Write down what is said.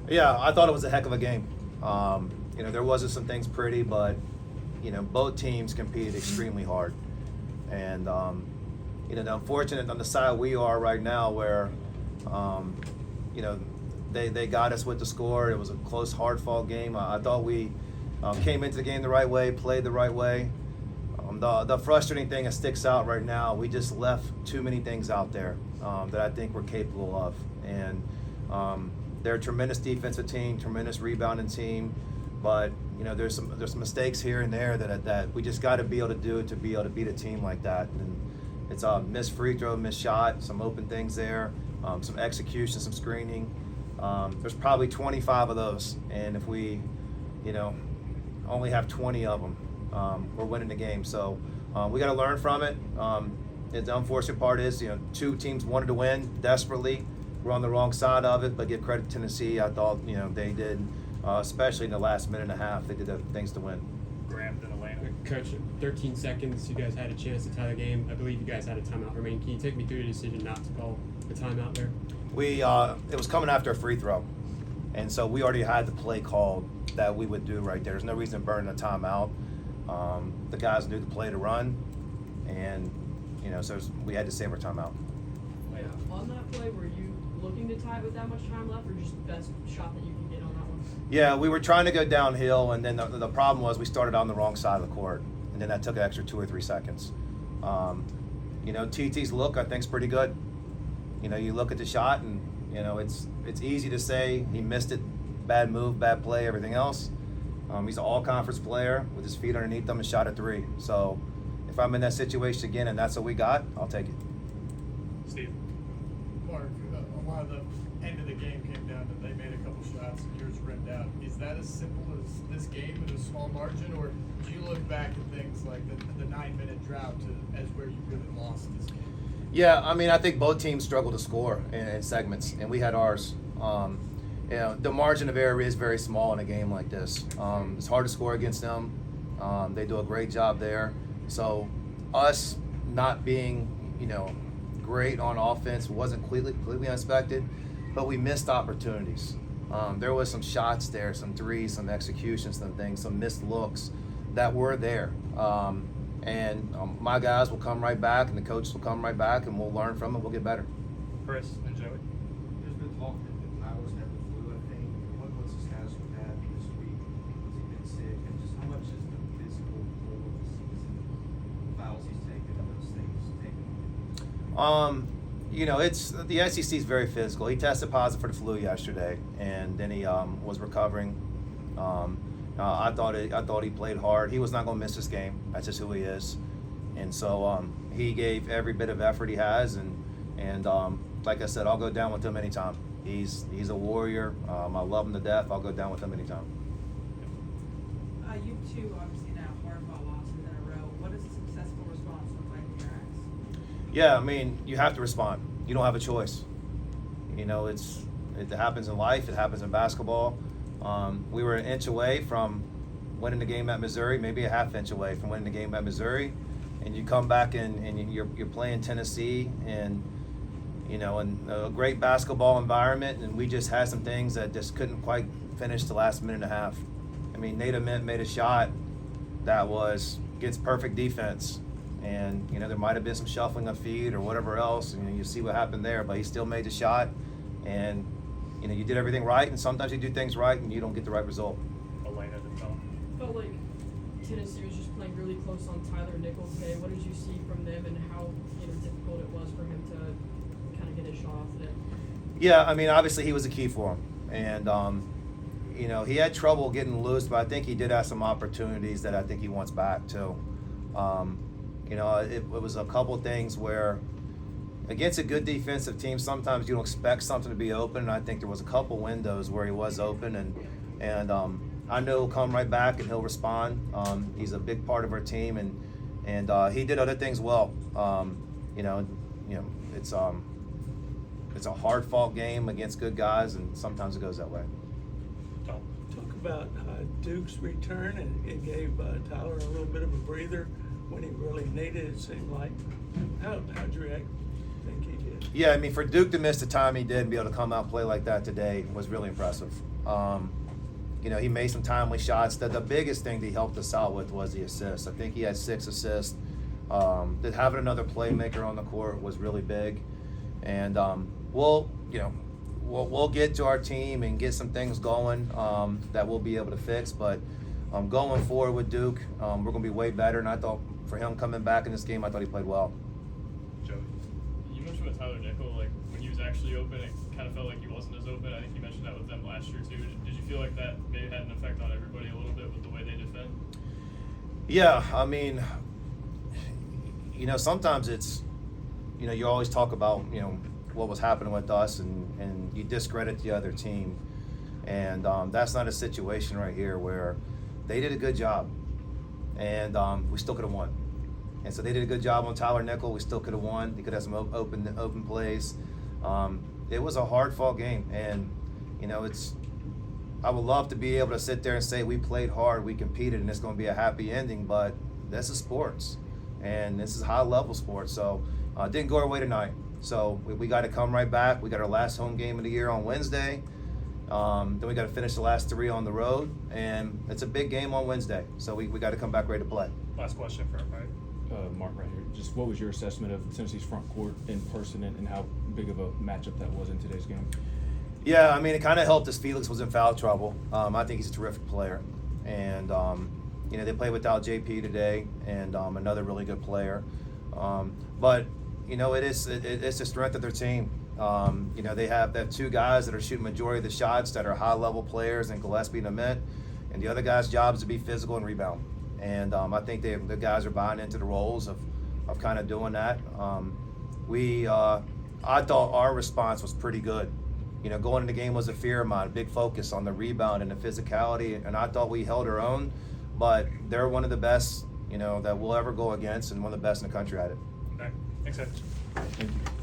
Yeah, I thought it was a heck of a game. There wasn't some things pretty, but both teams competed extremely hard, and the unfortunate on the side we are right now, where they got us with the score. It was a close, hard-fought game. I thought we came into the game the right way, played the right way. The frustrating thing that sticks out right now, we just left too many things out there that I think we're capable of. And they're a tremendous defensive team, tremendous rebounding team, but there's some mistakes here and there that we just got to be able to do to be able to beat a team like that. And it's a missed free throw, missed shot, some open things there, some execution, some screening. There's probably 25 of those, and if we, only have 20 of them, we're winning the game. So we got to learn from it. The unfortunate part is, two teams wanted to win desperately. We're on the wrong side of it, but give credit to Tennessee. I thought, they did, especially in the last minute and a half, they did the things to win. Graham in Atlanta. Coach, 13 seconds, you guys had a chance to tie the game. I believe you guys had a timeout remaining. Can you take me through the decision not to call the timeout there? It was coming after a free throw, and so we already had the play called that we would do right there. There's no reason to burn a timeout. The guys knew the play to run, and so we had to save our timeout. Yeah. On that play, were you looking to tie it with that much time left, or just the best shot that you could get on that one? Yeah, we were trying to go downhill, and then the problem was we started on the wrong side of the court, and then that took an extra 2 or 3 seconds. TT's look, I think, is pretty good. You look at the shot, and it's easy to say he missed it, bad move, bad play, everything else. He's an all-conference player with his feet underneath him and shot at 3. So if I'm in that situation again and that's what we got, I'll take it. Steve. Mark, a lot of the end of the game came down to they made a couple shots and yours rimmed out. Is that as simple as this game with a small margin, or do you look back at things like the 9-minute drought as where you really lost this game? Yeah, I think both teams struggled to score in segments, and we had ours. The margin of error is very small in a game like this. It's hard to score against them. They do a great job there. So us not being, great on offense wasn't completely unexpected, but we missed opportunities. There was some shots there, some threes, some executions, some things, some missed looks that were there. My guys will come right back, and the coaches will come right back, and we'll learn from it. We'll get better. Chris and Joey. There's been talk that Tyler's had the flu, I think. What's the status with that this week? Has he been sick? And just how much is the physical pull of the season, the fouls he's taken, and those things taken? It's the SEC is very physical. He tested positive for the flu yesterday, and then he was recovering. I thought he played hard. He was not going to miss this game. That's just who he is, and so he gave every bit of effort he has, and like I said, I'll go down with him anytime. He's a warrior. I love him to death. I'll go down with him anytime. You two obviously now hard-fought losses in a row. What does a successful response look like in your eyes? Yeah, you have to respond. You don't have a choice. It happens in life. It happens in basketball. We were an inch away from winning the game at Missouri, maybe a half inch away from winning the game at Missouri, and you come back and you're playing Tennessee and in a great basketball environment, and we just had some things that just couldn't quite finish the last minute and a half. Nate Ament made a shot that was against perfect defense, and there might have been some shuffling of feet or whatever else, and you see what happened there, but he still made the shot, and you did everything right, and sometimes you do things right and you don't get the right result. Elena the film. Felt like Tennessee was just playing really close on Tyler Nichols today. What did you see from them, and how difficult it was for him to kind of get his shot off today? Yeah, obviously he was a key for him, and he had trouble getting loose, but I think he did have some opportunities that I think he wants back too. It was a couple of things where against a good defensive team, sometimes you don't expect something to be open, and I think there was a couple windows where he was open, and I know he'll come right back and he'll respond. He's a big part of our team, and he did other things well. It's a hard-fought game against good guys, and sometimes it goes that way. Tom. Talk about Duke's return, and it gave Tyler a little bit of a breather when he really needed it. It seemed like. How'd you react? Think he did? Yeah, I mean, for Duke to miss the time he did and be able to come out and play like that today was really impressive. You know, he made some timely shots. The biggest thing that he helped us out with was the assists. I think he had 6 assists. That having another playmaker on the court was really big. And we'll get to our team and get some things going that we'll be able to fix. But going forward with Duke, we're going to be way better. And I thought for him coming back in this game, I thought he played well. Joey. You mentioned with Tyler Nickel, like when he was actually open, it kind of felt like he wasn't as open. I think you mentioned that with them last year too. Did you feel like that maybe had an effect on everybody a little bit with the way they defend? Yeah, I mean, you know, sometimes it's, you know, you always talk about, you know, what was happening with us and you discredit the other team. And that's not a situation right here where they did a good job and we still could have won. And so they did a good job on Tyler Nickel. We still could have won. He could have some open plays. It was a hard-fought game. And, you know, I would love to be able to sit there and say we played hard, we competed, and it's going to be a happy ending. But this is sports, and this is high-level sports. So it didn't go our way tonight. So we got to come right back. We got our last home game of the year on Wednesday. Then we got to finish the last 3 on the road, and it's a big game on Wednesday. So we got to come back ready to play. Last question for everybody. Mark, right here. Just what was your assessment of Tennessee's front court in person and how big of a matchup that was in today's game? Yeah, I mean, it kind of helped us. Felix was in foul trouble. I think he's a terrific player. And, you know, they played without JP today and another really good player. But, you know, it's the strength of their team. You know, they have 2 guys that are shooting majority of the shots that are high-level players in Gillespie and Ament. And the other guy's job is to be physical and rebound. And I think the guys are buying into the roles of kind of doing that. I thought our response was pretty good. You know, going into the game was a fear of mine, a big focus on the rebound and the physicality, and I thought we held our own, but they're one of the best, you know, that we'll ever go against and one of the best in the country at it. Okay. Thanks, Ed. Thank you.